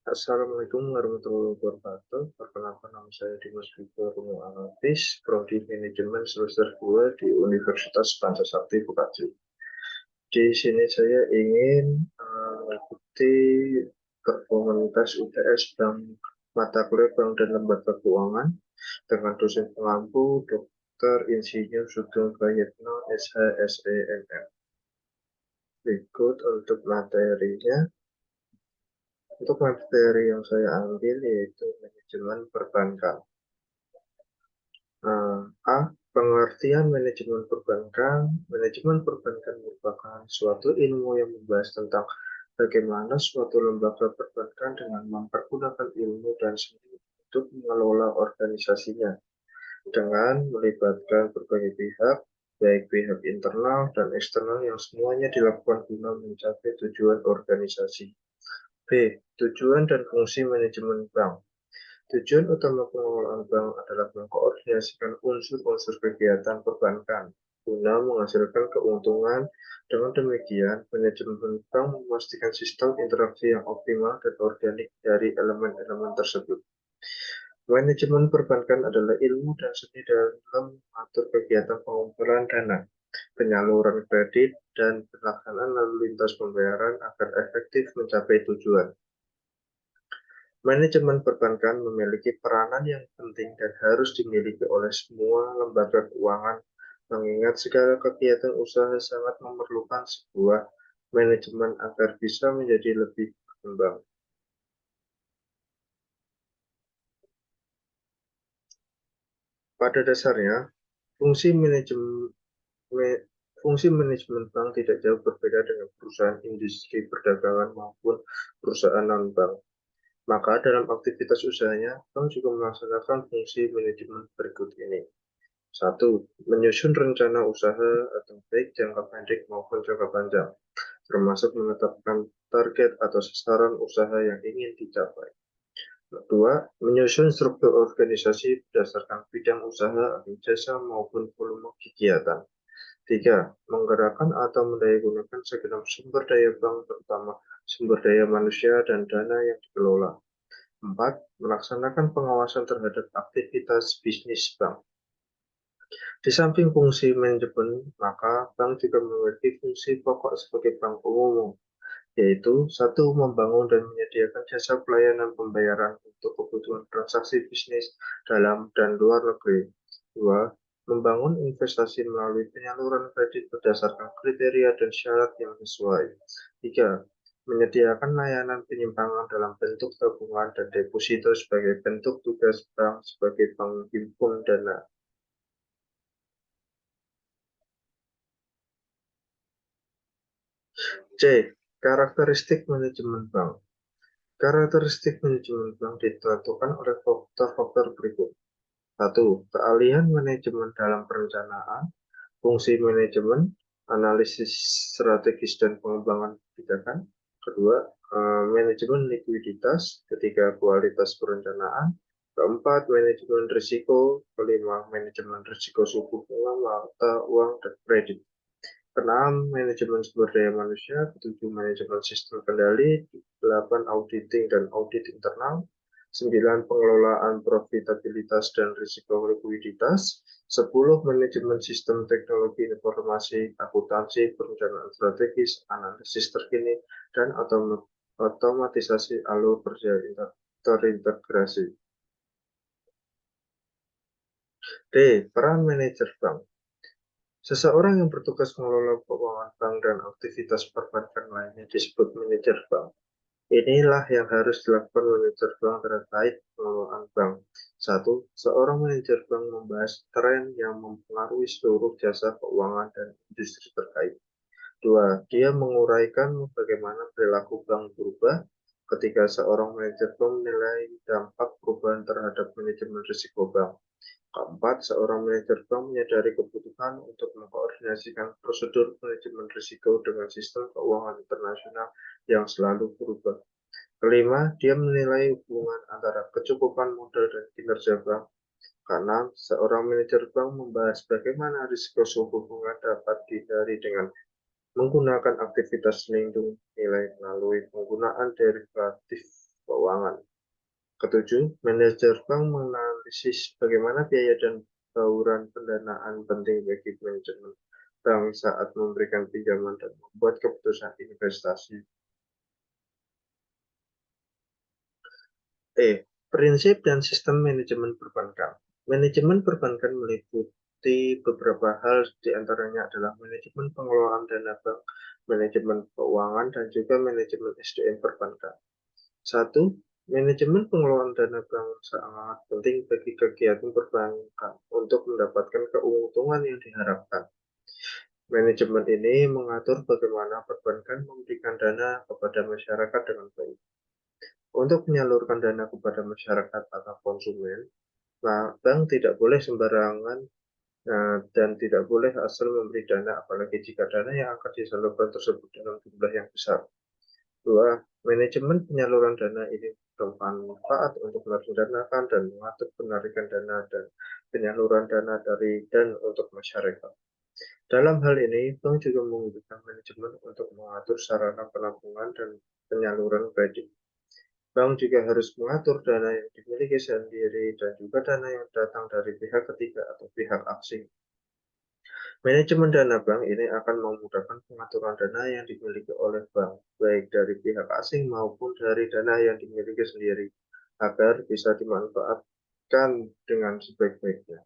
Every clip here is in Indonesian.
Assalamualaikum warahmatullahi wabarakatuh. Perkenalkan, nama saya Dimas Vigo Romo Alapis, Prodi Manajemen semester 2 di Universitas Pancasakti Bekasi. Di sini saya ingin mengikuti komunitas UTS Bank Mata Kuliah Bank dan Lembaga Keuangan dengan dosen pengampu Dr. Insinyur Sugeng Prayitno SHSEMM. Berikut untuk materinya. Untuk materi yang saya ambil yaitu manajemen perbankan. A. Pengertian manajemen perbankan. Manajemen perbankan merupakan suatu ilmu yang membahas tentang bagaimana suatu lembaga perbankan dengan mempergunakan ilmu dan seni untuk mengelola organisasinya dengan melibatkan berbagai pihak, baik pihak internal dan eksternal yang semuanya dilakukan guna mencapai tujuan organisasi. B. Tujuan dan fungsi manajemen bank. Tujuan utama pengelolaan bank adalah mengkoordinasikan unsur-unsur kegiatan perbankan guna menghasilkan keuntungan. Dengan demikian, manajemen bank memastikan sistem interaksi yang optimal dan organik dari elemen-elemen tersebut. Manajemen perbankan adalah ilmu dan seni dalam mengatur kegiatan pengumpulan dana, penyaluran kredit, dan pelaksanaan lalu lintas pembayaran agar efektif mencapai tujuan. Manajemen perbankan memiliki peranan yang penting dan harus dimiliki oleh semua lembaga keuangan, mengingat segala kegiatan usaha sangat memerlukan sebuah manajemen agar bisa menjadi lebih berkembang. Pada dasarnya, fungsi manajemen bank tidak jauh berbeda dengan perusahaan industri perdagangan maupun perusahaan non-bank. Maka dalam aktivitas usahanya, bank juga melaksanakan fungsi manajemen berikut ini. 1. Menyusun rencana usaha atau baik jangka pendek maupun jangka panjang, termasuk menetapkan target atau sasaran usaha yang ingin dicapai. 2. Menyusun struktur organisasi berdasarkan bidang usaha atau jasa maupun volume kegiatan. 3. Menggerakkan atau mendayagunakan segenap sumber daya bank, terutama sumber daya manusia dan dana yang dikelola. 4. Melaksanakan pengawasan terhadap aktivitas bisnis bank. Di samping fungsi manajemen, maka bank juga memiliki fungsi pokok sebagai bank umum, yaitu 1. Membangun dan menyediakan jasa pelayanan pembayaran untuk kebutuhan transaksi bisnis dalam dan luar negeri. 2. Membangun investasi melalui penyaluran kredit berdasarkan kriteria dan syarat yang sesuai. 3. Menyediakan layanan penyimpangan dalam bentuk tabungan dan deposito sebagai bentuk tugas bank sebagai bank himpun dana. C. Karakteristik manajemen bank. Karakteristik manajemen bank ditentukan oleh faktor-faktor berikut. 1. Keahlian manajemen dalam perencanaan, fungsi manajemen, analisis strategis dan pengembangan kebijakan. Kedua, manajemen likuiditas. Ketiga, kualitas perencanaan. Keempat, manajemen risiko. Kelima, manajemen risiko suku bunga, mata uang, dan kredit. Keenam, manajemen sumber daya manusia. Ketujuh, manajemen sistem kendali. 8, auditing dan audit internal. 9, pengelolaan profitabilitas dan risiko likuiditas. 10, manajemen sistem teknologi informasi, akuntansi, perencanaan strategis, analisis terkini, dan otomatisasi alur kerja terintegrasi. D. Peran manajer bank. Seseorang yang bertugas mengelola keuangan bank dan aktivitas perbankan lainnya disebut manajer bank. Inilah yang harus dilakukan manajer bank terkait pengelolaan bank. 1. Seorang manajer bank membahas tren yang mempengaruhi seluruh jasa keuangan dan industri terkait. 2. Dia menguraikan bagaimana perilaku bank berubah. Ketika seorang manajer bank menilai dampak perubahan terhadap manajemen risiko bank. Keempat, seorang manajer bank menyadari kebutuhan untuk mengkoordinasikan prosedur manajemen risiko dengan sistem keuangan internasional yang selalu berubah. Kelima, dia menilai hubungan antara kecukupan modal dan kinerja bank. Keenam, seorang manajer bank membahas bagaimana risiko suku bunga dapat dihindari dengan menggunakan aktivitas lindung nilai melalui penggunaan derivatif keuangan. Ketujuh, manajer bank menganalisis bagaimana biaya dan bauran pendanaan penting bagi manajemen bank saat memberikan pinjaman dan membuat keputusan investasi. Prinsip dan sistem manajemen perbankan. Manajemen perbankan meliputi beberapa hal, diantaranya adalah manajemen pengelolaan dana bank, manajemen keuangan, dan juga manajemen SDM perbankan. 1. Manajemen pengelolaan dana bank sangat penting bagi kegiatan perbankan untuk mendapatkan keuntungan yang diharapkan. Manajemen ini mengatur bagaimana perbankan memberikan dana kepada masyarakat dengan baik. Untuk menyalurkan dana kepada masyarakat atau konsumen, bank tidak boleh sembarangan dan tidak boleh asal memberi dana, apalagi jika dana yang akan disalurkan tersebut dalam jumlah yang besar. 2. Manajemen penyaluran dana ini bermanfaat untuk merencanakan dan mengatur penarikan dana dan penyaluran dana dari dan untuk masyarakat. Dalam hal ini, bank juga membutuhkan manajemen untuk mengatur sarana penampungan dan penyaluran kredit. Bank juga harus mengatur dana yang dimiliki sendiri dan juga dana yang datang dari pihak ketiga atau pihak asing. Manajemen dana bank ini akan memudahkan pengaturan dana yang dimiliki oleh bank, baik dari pihak asing maupun dari dana yang dimiliki sendiri, agar bisa dimanfaatkan dengan sebaik-baiknya.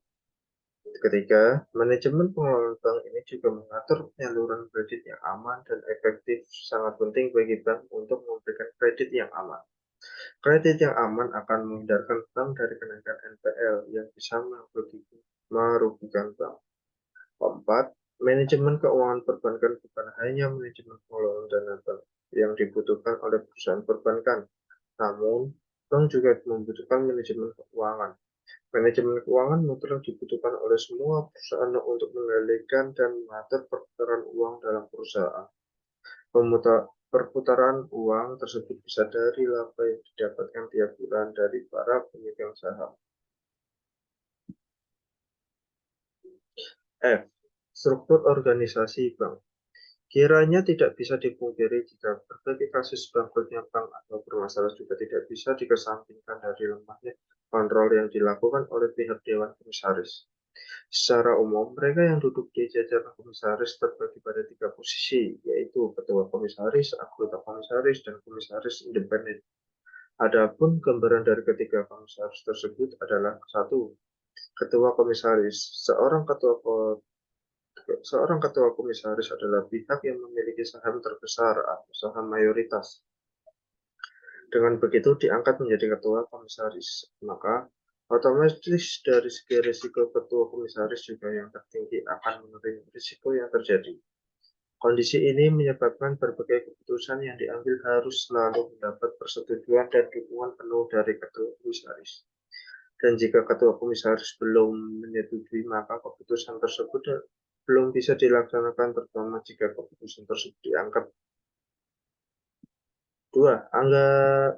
Ketiga, manajemen pengelolaan bank ini juga mengatur penyaluran kredit yang aman dan efektif. Sangat penting bagi bank untuk memberikan kredit yang aman. Kredit yang aman akan menghindarkan bank dari kenaikan NPL yang bisa merugikan bank. Keempat, manajemen keuangan perbankan bukan hanya manajemen pengelolaan dana bank yang dibutuhkan oleh perusahaan perbankan, namun bank juga membutuhkan manajemen keuangan. Manajemen keuangan mutlak dibutuhkan oleh semua perusahaan untuk mengendalikan dan mengatur perputaran uang dalam perusahaan. Perputaran uang tersebut bisa dari laba yang didapatkan tiap bulan dari para pemegang saham. F. Struktur organisasi bank. Kiranya tidak bisa dipungkiri jika berbagai kasus bangkrutnya bank atau bermasalah juga tidak bisa dikesampingkan dari lemahnya kontrol yang dilakukan oleh pihak Dewan Komisaris. Secara umum, mereka yang duduk di jajaran komisaris terbagi pada 3 posisi, yaitu ketua komisaris, anggota komisaris, dan komisaris independen. Adapun gambaran dari ketiga komisaris tersebut adalah 1. Ketua komisaris. Seorang ketua komisaris adalah pihak yang memiliki saham terbesar atau saham mayoritas. Dengan begitu diangkat menjadi ketua komisaris, maka otomatis dari segi risiko ketua komisaris juga yang tertinggi akan menerima risiko yang terjadi. Kondisi ini menyebabkan berbagai keputusan yang diambil harus selalu mendapat persetujuan dan dukungan penuh dari ketua komisaris. Dan jika ketua komisaris belum menyetujui, maka keputusan tersebut belum bisa dilaksanakan, terutama jika keputusan tersebut dianggap. 2.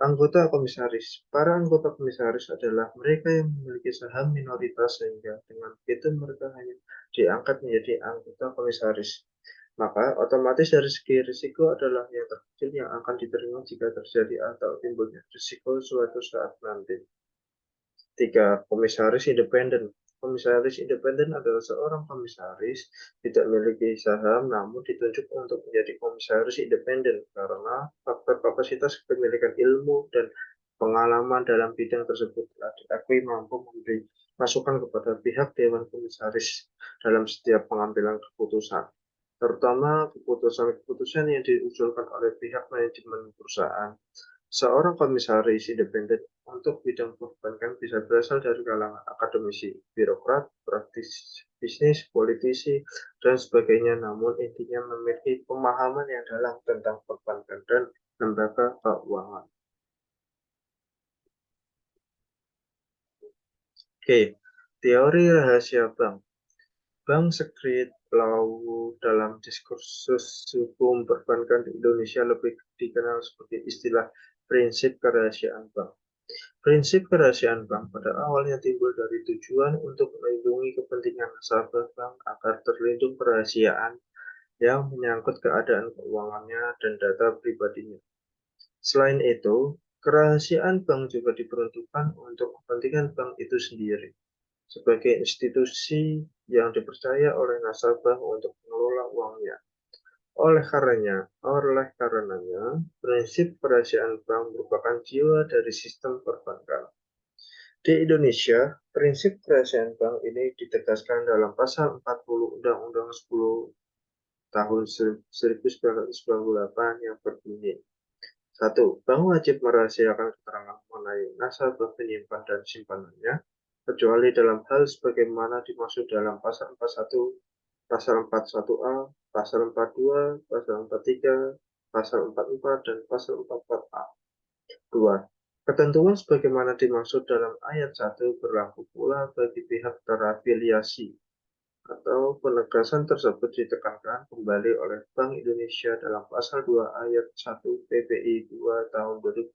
Anggota komisaris. Para anggota komisaris adalah mereka yang memiliki saham minoritas, sehingga dengan begitu mereka hanya diangkat menjadi anggota komisaris. Maka otomatis dari segi risiko adalah yang terkecil yang akan diterima jika terjadi atau timbulnya risiko suatu saat nanti. 3. Komisaris independen. Komisaris independen adalah seorang komisaris tidak memiliki saham namun ditunjuk untuk menjadi komisaris independen karena faktor kapasitas kepemilikan ilmu dan pengalaman dalam bidang tersebut telah diakui mampu memberi masukan kepada pihak Dewan Komisaris dalam setiap pengambilan keputusan, terutama keputusan-keputusan yang diusulkan oleh pihak manajemen perusahaan. Seorang komisaris independen untuk bidang perbankan bisa berasal dari kalangan akademisi, birokrat, praktis bisnis, politisi, dan sebagainya, namun intinya memiliki pemahaman yang dalam tentang perbankan dan lembaga keuangan. Oke, teori rahasia bank. Bank Secret Law dalam diskursus hukum perbankan di Indonesia lebih dikenal sebagai istilah prinsip kerahasiaan bank. Prinsip kerahasiaan bank pada awalnya timbul dari tujuan untuk melindungi kepentingan nasabah bank agar terlindung kerahasiaan yang menyangkut keadaan keuangannya dan data pribadinya. Selain itu, Kerahasiaan bank juga diperuntukkan untuk kepentingan bank itu sendiri, sebagai institusi yang dipercaya oleh nasabah untuk mengelola uangnya. Oleh karenanya, prinsip kerahasiaan bank merupakan jiwa dari sistem perbankan. Di Indonesia, prinsip kerahasiaan bank ini ditegaskan dalam Pasal 40 Undang-Undang 10 tahun 1998 yang berbunyi, 1. Bank wajib merahasiakan keterangan mengenai nasabah penyimpan dan simpanannya, kecuali dalam hal sebagaimana dimaksud dalam Pasal 41, Pasal 41A, Pasal 42, Pasal 43, Pasal 44, dan Pasal 44A. 2. Ketentuan sebagaimana dimaksud dalam ayat 1 berlaku pula bagi pihak terafiliasi, atau penegasan tersebut ditekankan kembali oleh Bank Indonesia dalam Pasal 2 Ayat 1 PPI 2 tahun 2000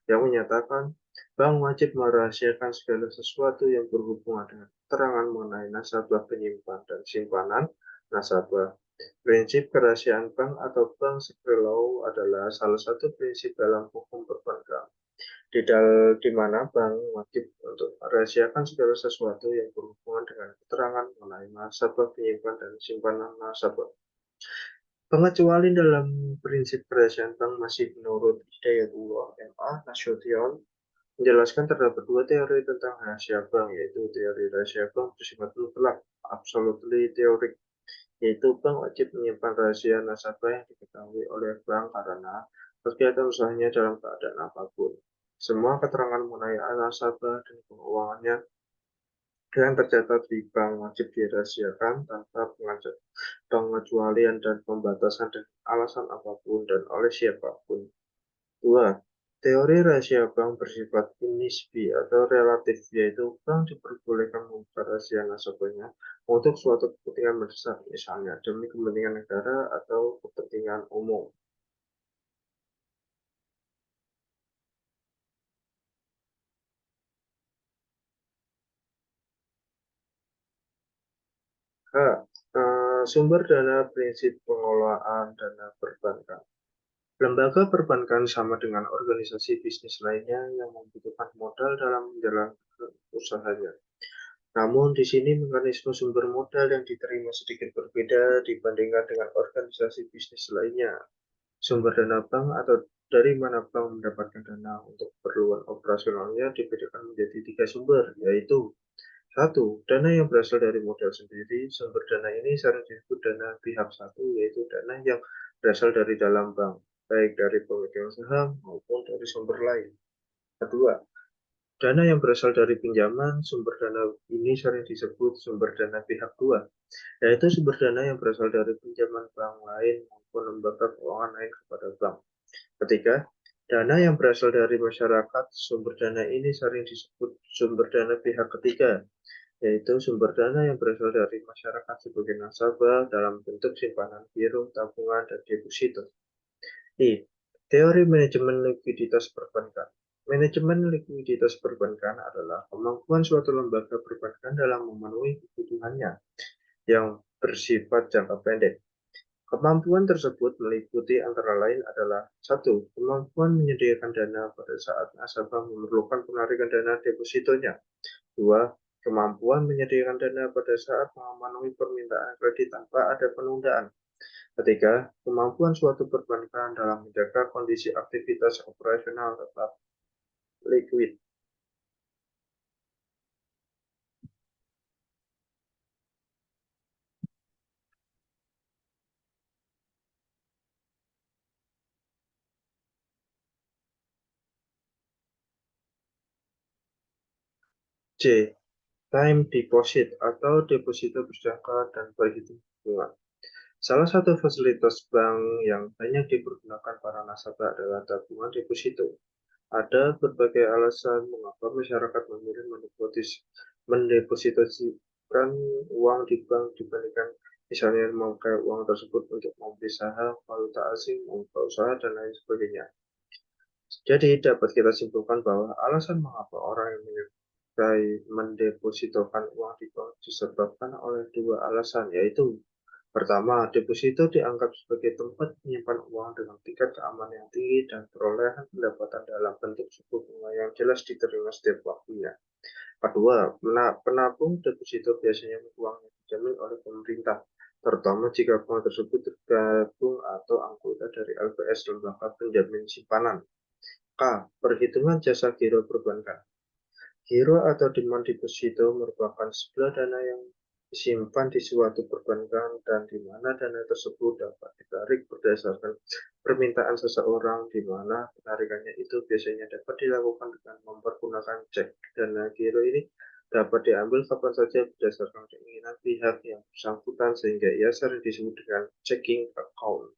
yang menyatakan bank wajib merahasiakan segala sesuatu yang berhubungan dengan keterangan mengenai nasabah penyimpan dan simpanan nasabah. Prinsip kerahasiaan bank atau bank secret law adalah salah satu prinsip dalam hukum perbankan, di mana bank wajib untuk merahasiakan segala sesuatu yang berhubungan dengan keterangan mengenai nasabah penyimpan dan simpanan nasabah. Pengecualian dalam prinsip kerahasiaan bank masih menurut Hidayatullah M.A. Nasution menjelaskan terdapat dua teori tentang rahasia bank, yaitu teori rahasia bank bersifat mutlak, absolutely theoretic, yaitu bank wajib menyimpan rahasia nasabah yang diketahui oleh bank karena kegiatan usahanya dalam keadaan apapun. Semua keterangan mengenai nasabah dan keuangannya yang tercatat di bank wajib dirahasiakan tanpa pengecualian dan pembatasan dengan alasan apapun dan oleh siapapun. 2. Teori rahasia bank bersifat nisbi atau relatif, yaitu bank diperbolehkan membuka rahasia nasabahnya untuk suatu kepentingan mendesak, misalnya demi kepentingan negara atau kepentingan umum. H. Sumber dana prinsip pengelolaan dana perbankan. Lembaga perbankan sama dengan organisasi bisnis lainnya yang membutuhkan modal dalam menjalankan usahanya. Namun di sini mekanisme sumber modal yang diterima sedikit berbeda dibandingkan dengan organisasi bisnis lainnya. Sumber dana bank atau dari mana bank mendapatkan dana untuk keperluan operasionalnya dibedakan menjadi 3 sumber, yaitu 1. Dana yang berasal dari modal sendiri. Sumber dana ini sering disebut dana pihak satu, yaitu dana yang berasal dari dalam bank, baik dari pemegang saham maupun dari sumber lain. Kedua, dana yang berasal dari pinjaman. Sumber dana ini sering disebut sumber dana pihak dua, yaitu sumber dana yang berasal dari pinjaman bank lain maupun lembaga keuangan lain kepada bank. Ketiga, dana yang berasal dari masyarakat. Sumber dana ini sering disebut sumber dana pihak ketiga, yaitu sumber dana yang berasal dari masyarakat sebagai nasabah dalam bentuk simpanan biru, tabungan, dan deposito. Teori manajemen likuiditas perbankan. Manajemen likuiditas perbankan adalah kemampuan suatu lembaga perbankan dalam memenuhi kebutuhannya yang bersifat jangka pendek. Kemampuan tersebut meliputi antara lain adalah 1. Kemampuan menyediakan dana pada saat nasabah memerlukan penarikan dana depositonya. 2. Kemampuan menyediakan dana pada saat memenuhi permintaan kredit tanpa ada penundaan. Ketiga, kemampuan suatu perbankan dalam menjaga kondisi aktivitas operasional tetap liquid. C. Time deposit atau deposito berjangka dan berhitung bunga. Salah satu fasilitas bank yang banyak dipergunakan para nasabah adalah tabungan deposito. Ada berbagai alasan mengapa masyarakat memilih mendepositasikan uang di bank dibandingkan misalnya memakai uang tersebut untuk membeli saham, valuta asing, membuka usaha, dan lain sebagainya. Jadi dapat kita simpulkan bahwa alasan mengapa orang yang menyukai mendepositokan uang di bank disebabkan oleh dua alasan, yaitu Pertama, deposito dianggap sebagai tempat menyimpan uang dengan tingkat keamanan yang tinggi dan perolehan pendapatan dalam bentuk suku bunga yang jelas diterima setiap waktunya. Kedua, penabung deposito biasanya uang yang dijamin oleh pemerintah, terutama jika uang tersebut tergabung atau anggota dari LPS lembaga penjamin simpanan. K. Perhitungan jasa giro perbankan. Giro atau demand deposito merupakan sebuah dana yang disimpan di suatu perbankan dan di mana dana tersebut dapat ditarik berdasarkan permintaan seseorang, di mana penarikannya itu biasanya dapat dilakukan dengan mempergunakan cek. Dana giro ini dapat diambil kapan saja berdasarkan keinginan pihak yang bersangkutan, sehingga ia sering disebut dengan checking account.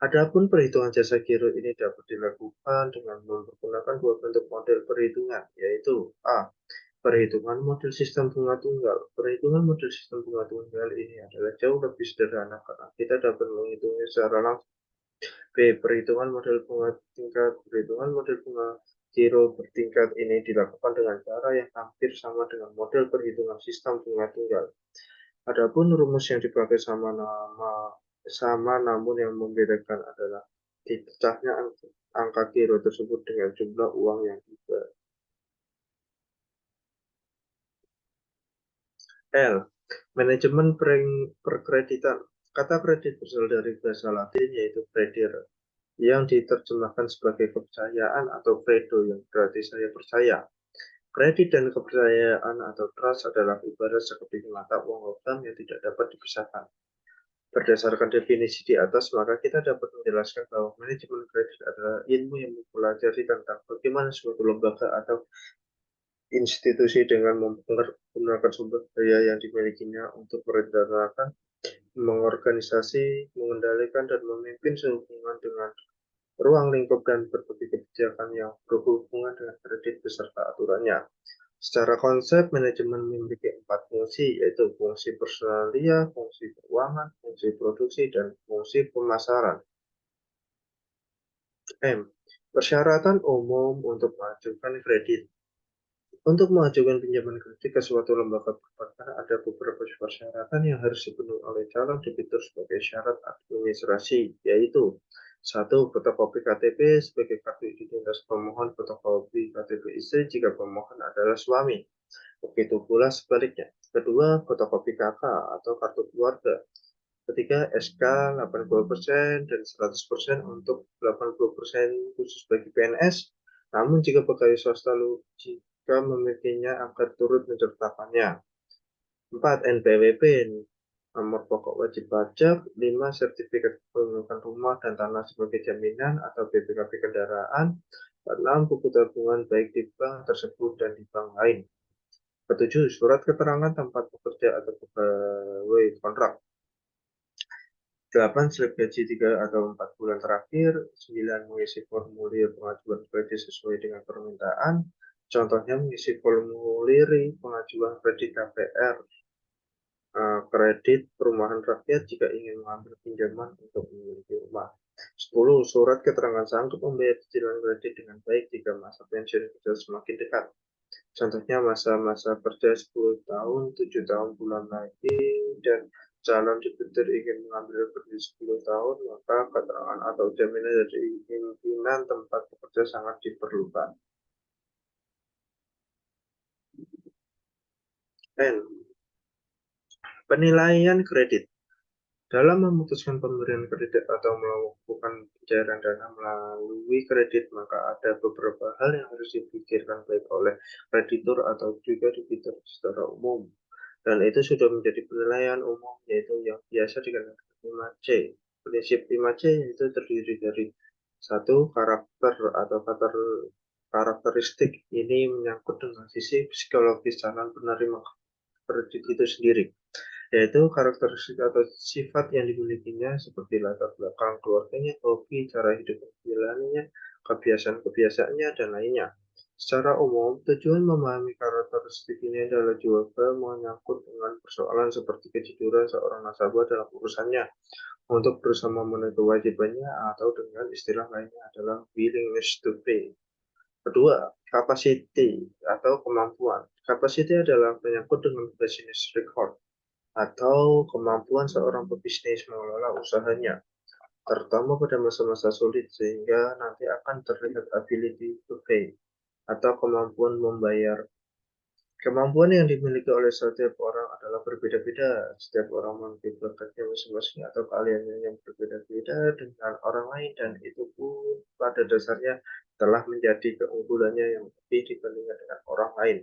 Adapun perhitungan jasa giro ini dapat dilakukan dengan menggunakan dua bentuk model perhitungan, yaitu A. Perhitungan model sistem bunga tunggal. Perhitungan model sistem bunga tunggal ini adalah jauh lebih sederhana karena kita dapat menghitungnya secara langsung. B. Perhitungan model bunga tingkat. Perhitungan model bunga giro bertingkat ini dilakukan dengan cara yang hampir sama dengan model perhitungan sistem bunga tunggal. Adapun rumus yang dipakai sama namun yang membedakan adalah dipecahnya angka giro tersebut dengan jumlah uang yang tiba. L. Manajemen perkreditan. Kata kredit berasal dari bahasa Latin yaitu credere, yang diterjemahkan sebagai kepercayaan atau credo yang berarti saya percaya. Kredit dan kepercayaan atau trust adalah ibarat sekeping mata uang logam yang tidak dapat dipisahkan. Berdasarkan definisi di atas, maka kita dapat menjelaskan bahwa manajemen kredit adalah ilmu yang mempelajari tentang bagaimana suatu lembaga atau institusi dengan menggunakan sumber daya yang dimilikinya untuk merencanakan, mengorganisasi, mengendalikan, dan memimpin sehubungan dengan ruang lingkup dan berbagai kebijakan yang berhubungan dengan kredit beserta aturannya. Secara konsep, manajemen memiliki 4 fungsi, yaitu fungsi personalia, fungsi keuangan, fungsi produksi, dan fungsi pemasaran. M. Persyaratan umum untuk mengajukan kredit. Untuk mengajukan pinjaman kredit ke suatu lembaga perbankan ada beberapa persyaratan yang harus dipenuhi oleh calon debitur sebagai syarat administrasi, yaitu 1. Fotokopi KTP sebagai kartu identitas pemohon, fotokopi KTP istri jika pemohon adalah suami. Begitu pula sebaliknya. Kedua, fotokopi KK atau kartu keluarga. Ketiga, SK 80% dan 100% untuk 80% khusus bagi PNS. Namun jika pegawai swasta jika memilikinya agar turut menceritakannya. 4. NPWP, nomor pokok wajib pajak. 5. Sertifikat kepemilikan rumah dan tanah sebagai jaminan atau BPKB kendaraan. 6. Buku tabungan baik di bank tersebut dan di bank lain. 7. Surat keterangan tempat bekerja atau pegawai kontrak. 8. Slip gaji 3 atau 4 bulan terakhir. 9. Mengisi formulir pengajuan kredit sesuai dengan permintaan. Contohnya mengisi formulir pengajuan kredit KPR, kredit perumahan rakyat jika ingin mengambil pinjaman untuk memiliki rumah. 10. Surat keterangan sanggup membayar cicilan kredit dengan baik jika masa pensiun kerja semakin dekat. Contohnya masa-masa kerja 10 tahun, 7 tahun bulan lagi, dan calon debitur ingin mengambil kredit 10 tahun, maka keterangan atau jaminan dari pimpinan tempat bekerja sangat diperlukan. N. Penilaian kredit. Dalam memutuskan pemberian kredit atau melakukan pencairan dana melalui kredit, maka ada beberapa hal yang harus dipikirkan baik oleh kreditur atau juga debitur secara umum. Dan itu sudah menjadi penilaian umum, yaitu yang biasa dikenal 5C. Prinsip 5C itu terdiri dari 1. Karakter atau karakteristik. Ini menyangkut dengan sisi psikologis calon penerima kredit itu sendiri, yaitu karakteristik atau sifat yang dimilikinya seperti latar belakang keluarganya, hobi, cara hidup menjalaninya, kebiasaan-kebiasaannya, dan lainnya. Secara umum, tujuan memahami karakteristik ini adalah juga menyangkut dengan persoalan seperti kejujuran seorang nasabah dalam urusannya untuk berusaha memenuhi kewajibannya, atau dengan istilah lainnya adalah willingness to pay. Kedua, capacity atau kemampuan. Capacity adalah menyangkut dengan business record. atau kemampuan seorang pebisnis mengelola usahanya, terutama pada masa-masa sulit sehingga nanti akan terlihat ability to pay atau kemampuan membayar. Kemampuan yang dimiliki oleh setiap orang adalah berbeda-beda. Setiap orang memiliki bakatnya masing-masing atau keahliannya yang berbeda-beda dengan orang lain, dan itu pun pada dasarnya telah menjadi keunggulannya yang lebih dibandingkan dengan orang lain.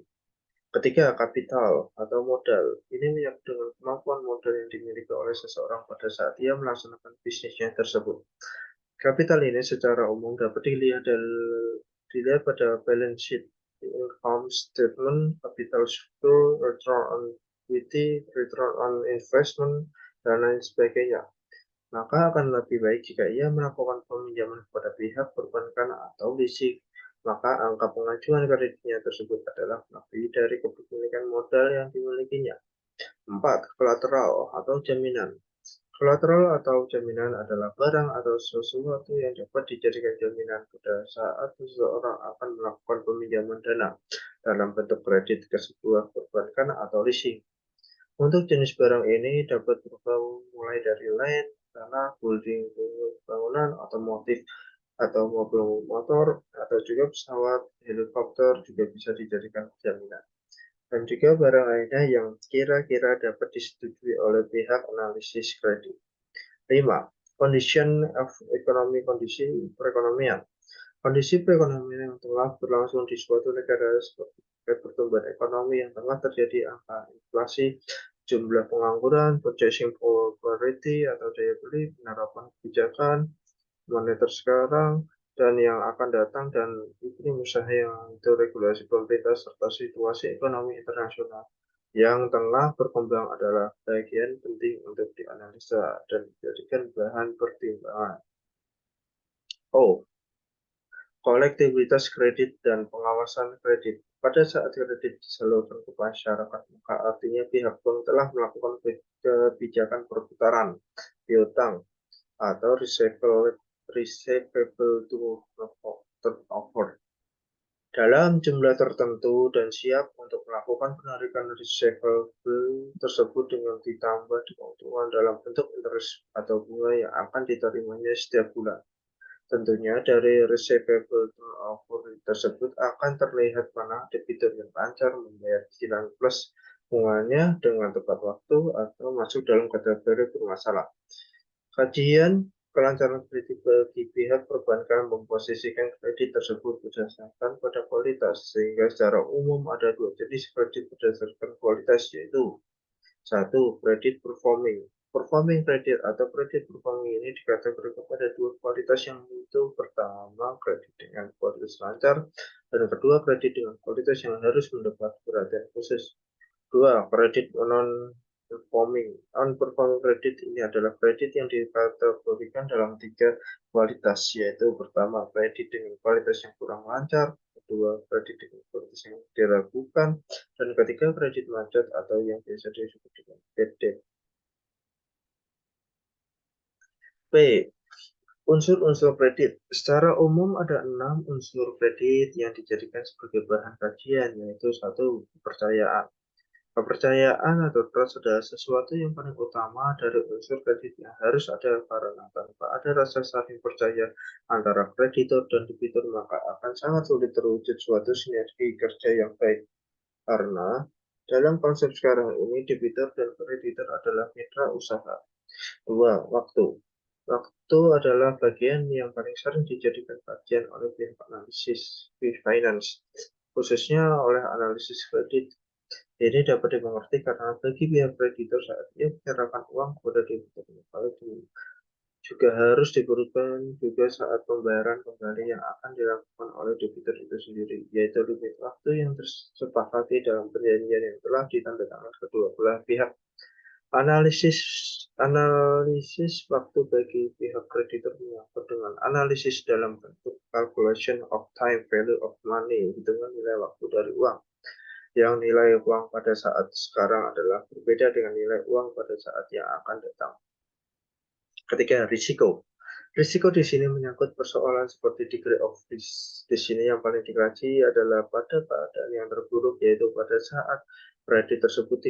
Ketiga, kapital atau modal. Ini menyangkut dengan kemampuan modal yang dimiliki oleh seseorang pada saat ia melaksanakan bisnisnya tersebut. Kapital ini secara umum dapat dilihat pada balance sheet, income statement, capital structure, return on equity, return on investment, dan lain sebagainya. Maka akan lebih baik jika ia melakukan peminjaman kepada pihak perbankan atau leasing. Maka angka pengajuan kreditnya tersebut adalah lebih dari kepemilikan modal yang dimilikinya. 4. Kolateral atau jaminan. Kolateral atau jaminan adalah barang atau sesuatu yang dapat dijadikan jaminan pada saat seseorang akan melakukan peminjaman dana dalam bentuk kredit ke sebuah perbankan atau leasing. Untuk jenis barang ini dapat berupa mulai dari land, tanah, building, bangunan, otomotif, atau mobil motor, atau juga pesawat, helikopter juga bisa dijadikan jaminan. Dan juga barang lainnya yang kira-kira dapat disetujui oleh pihak analisis kredit. 5. Condition of economy, kondisi perekonomian. Kondisi perekonomian yang telah berlangsung di suatu negara seperti pertumbuhan ekonomi yang tengah terjadi angka inflasi, jumlah pengangguran, purchasing power atau daya beli, penerapan kebijakan moneter sekarang dan yang akan datang, dan iklim usaha yang itu regulasi pemerintah serta situasi ekonomi internasional yang tengah berkembang adalah bagian penting untuk dianalisa dan dijadikan bahan pertimbangan. Kolektivitas kredit dan pengawasan kredit. Pada saat kredit disalurkan ke masyarakat, maka artinya pihak bank telah melakukan kebijakan perputaran piutang atau receivable turnover dalam jumlah tertentu dan siap untuk melakukan penarikan receivable tersebut dengan ditambah keuntungan dalam bentuk interest atau bunga yang akan diterimanya setiap bulan. Tentunya dari receivable turnover tersebut akan terlihat mana debitur yang lancar membayar cicilan plus bunganya dengan tepat waktu atau masuk dalam kategori bermasalah. Kajian kelancaran kredit bagi pihak perbankan memposisikan kredit tersebut berdasarkan pada kualitas, sehingga secara umum ada dua jenis kredit berdasarkan kualitas, yaitu 1. Kredit performing. Performing kredit atau kredit performing ini dikategorikan pada dua kualitas, yang itu pertama kredit dengan kualitas lancar, dan kedua kredit dengan kualitas yang harus mendapat perhatian khusus. 2. Kredit non-performing. Non-performing kredit ini adalah kredit yang dikategorikan dalam tiga kualitas, yaitu pertama kredit dengan kualitas yang kurang lancar, kedua kredit dengan kualitas yang diragukan, dan ketiga kredit macet atau yang biasa disebut dengan bad debt. P. Unsur-unsur kredit. Secara umum ada 6 unsur kredit yang dijadikan sebagai bahan kajian, yaitu 1. Kepercayaan. Kepercayaan atau trust adalah sesuatu yang paling utama dari unsur kredit yang harus ada, karena tanpa ada rasa saling percaya antara kreditor dan debitur, maka akan sangat sulit terwujud suatu sinergi kerja yang baik. Karena dalam konsep sekarang ini, debitur dan kreditor adalah mitra usaha. 2. Waktu. Waktu adalah bagian yang paling sering dijadikan kajian oleh pihak analisis finance, khususnya oleh analisis kredit. Ini dapat dimengerti karena bagi pihak kreditor saat ia menyerahkan uang kepada debitur, maka juga harus diberikan juga saat pembayaran kembali yang akan dilakukan oleh debitur itu sendiri, yaitu limit waktu yang tersepakati dalam perjanjian yang telah ditandatangani kedua belah pihak. Analisis waktu bagi pihak kreditor menyangkut dengan analisis dalam bentuk calculation of time value of money, hitungan nilai waktu dari uang, yang nilai uang pada saat sekarang adalah berbeda dengan nilai uang pada saat yang akan datang. Ketiga, risiko. Risiko di sini menyangkut persoalan seperti degree of risk. Di sini yang paling dikaji adalah pada keadaan yang terburuk, yaitu pada saat kredit tersebut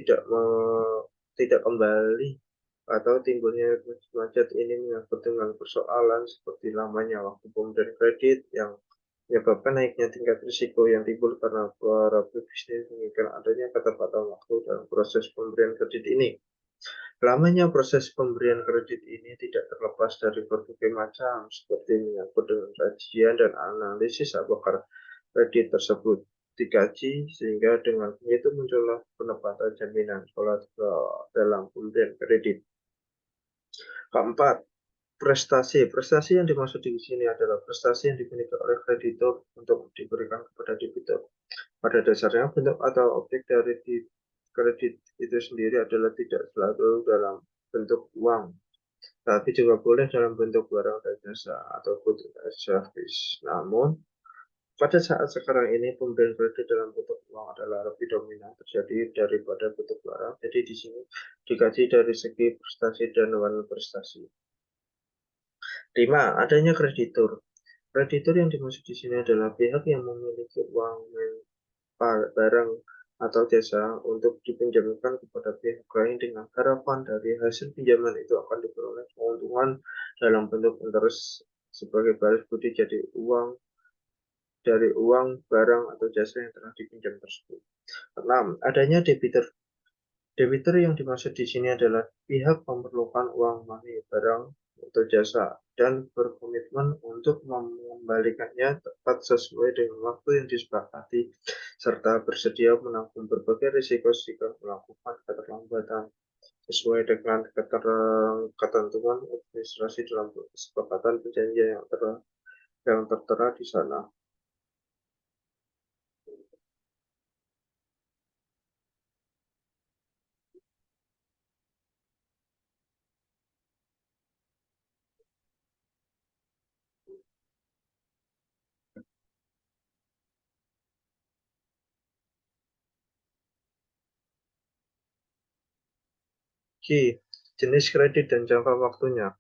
tidak kembali atau timbulnya macet ini menyangkut dengan persoalan seperti lamanya waktu pemberian kredit yang menyebabkan naiknya tingkat risiko yang timbul karena para pebisnis menginginkan adanya ketepatan waktu dalam proses pemberian kredit ini. Lamanya proses pemberian kredit ini tidak terlepas dari berbagai macam, seperti menyangkut dengan kajian dan analisis apakah kredit tersebut dikaji, sehingga dengan itu muncullah penempatan jaminan kolateral dalam pemberian kredit. Keempat, prestasi. Prestasi yang dimaksud di sini adalah prestasi yang dimiliki oleh kreditor untuk diberikan kepada debitur. Pada dasarnya, bentuk atau objek dari kredit itu sendiri adalah tidak selalu dalam bentuk uang, tapi juga boleh dalam bentuk barang dan jasa atau good service. Namun, pada saat sekarang ini pemberian kredit dalam bentuk uang adalah lebih dominan terjadi daripada bentuk barang. Jadi di sini dikaji dari segi prestasi dan non prestasi. 5. Adanya kreditur. Kreditur yang dimaksud di sini adalah pihak yang memiliki uang, barang, atau jasa untuk dipinjamkan kepada pihak lain dengan harapan dari hasil pinjaman itu akan diperoleh keuntungan dalam bentuk interest sebagai balas budi jadi uang dari uang, barang, atau jasa yang telah dipinjam tersebut. 6. Adanya debitur. Debitur yang dimaksud di sini adalah pihak memerlukan uang money, barang, atau jasa, dan berkomitmen untuk mengembalikannya tepat sesuai dengan waktu yang disepakati, serta bersedia menanggung berbagai risiko jika melakukan keterlambatan sesuai dengan ketentuan administrasi dalam kesepakatan perjanjian yang tertera di sana. Jenis kredit dan jangka waktunya.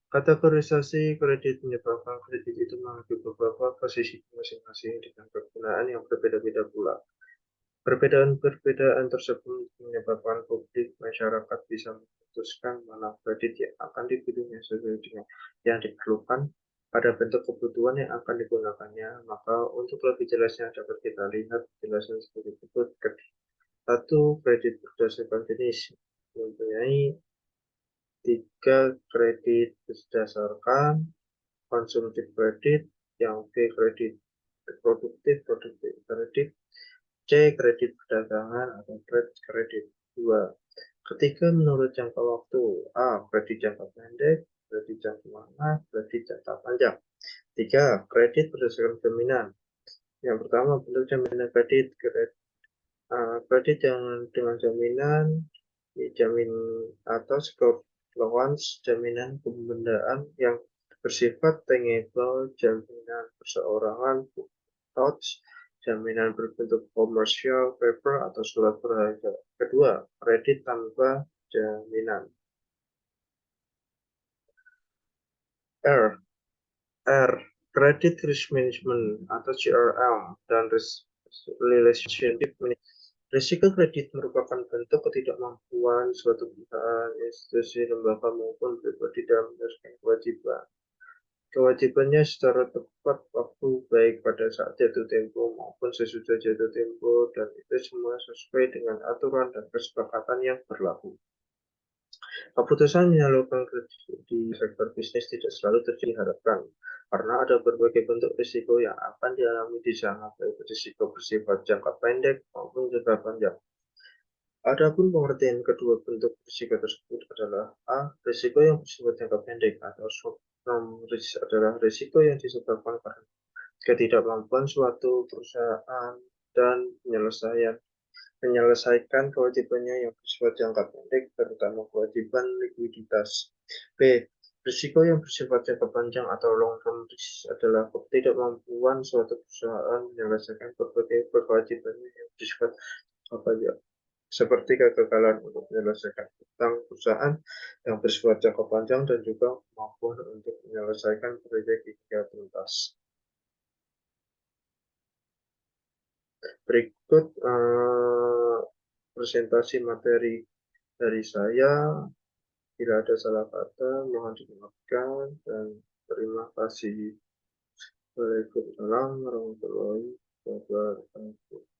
Kategorisasi kredit menyebabkan kredit itu memiliki beberapa posisi masing-masing dengan kegunaan yang berbeda-beda pula. Perbedaan-perbedaan tersebut menyebabkan publik masyarakat bisa memutuskan mana kredit yang akan dipilihnya sesuai dengan yang diperlukan pada bentuk kebutuhan yang akan digunakannya. Maka untuk lebih jelasnya dapat kita lihat penjelasan seperti berikut. 1. Kredit berdasarkan jenis mempunyai 3 kredit berdasarkan konsumtif kredit, yang B kredit produktif kredit, C kredit perdagangan atau trade kredit. 2. Ketiga menurut jangka waktu. A. Kredit jangka pendek, kredit jangka menengah, kredit jangka panjang. 3. Kredit berdasarkan jaminan. Yang pertama bentuk jaminan kredit. Kredit yang dengan jaminan jamin atau secure loans, jaminan pembendaan yang bersifat tangible, jaminan perseorangan, touch, jaminan berbentuk commercial paper atau surat berharga. Kedua, kredit tanpa jaminan. R. Credit Risk Management atau CRM dan Relationship Management. Risiko kredit merupakan bentuk ketidakmampuan suatu perusahaan, institusi, lembaga maupun pribadi dalam menyelesaikan kewajiban. Kewajibannya secara tepat waktu, baik pada saat jatuh tempo maupun sesudah jatuh tempo, dan itu semua sesuai dengan aturan dan kesepakatan yang berlaku. Keputusan menyalurkan kredit di sektor bisnis tidak selalu diharapkan, karena ada berbagai bentuk risiko yang akan dialami di sana, baik risiko bersifat jangka pendek maupun jangka panjang. Adapun pengertian kedua bentuk risiko tersebut adalah A. Risiko yang bersifat jangka pendek atau short-term risk adalah risiko yang disebabkan karena ketidakmampuan suatu perusahaan dan menyelesaikan kewajibannya yang bersifat jangka pendek, terutama kewajiban likuiditas. B. Risiko yang bersifat jangka panjang atau long-term risk adalah ketidakmampuan suatu perusahaan menyelesaikan berbagai kewajibannya yang bersifat jangka panjang, seperti kegagalan untuk menyelesaikan utang perusahaan yang bersifat jangka panjang dan juga kemampuan untuk menyelesaikan proyek hingga tuntas. Berikut presentasi materi Dari saya, bila ada salah kata, mohon dimaafkan dan terima kasih. Waalaikumsalam warahmatullahi wabarakatuh.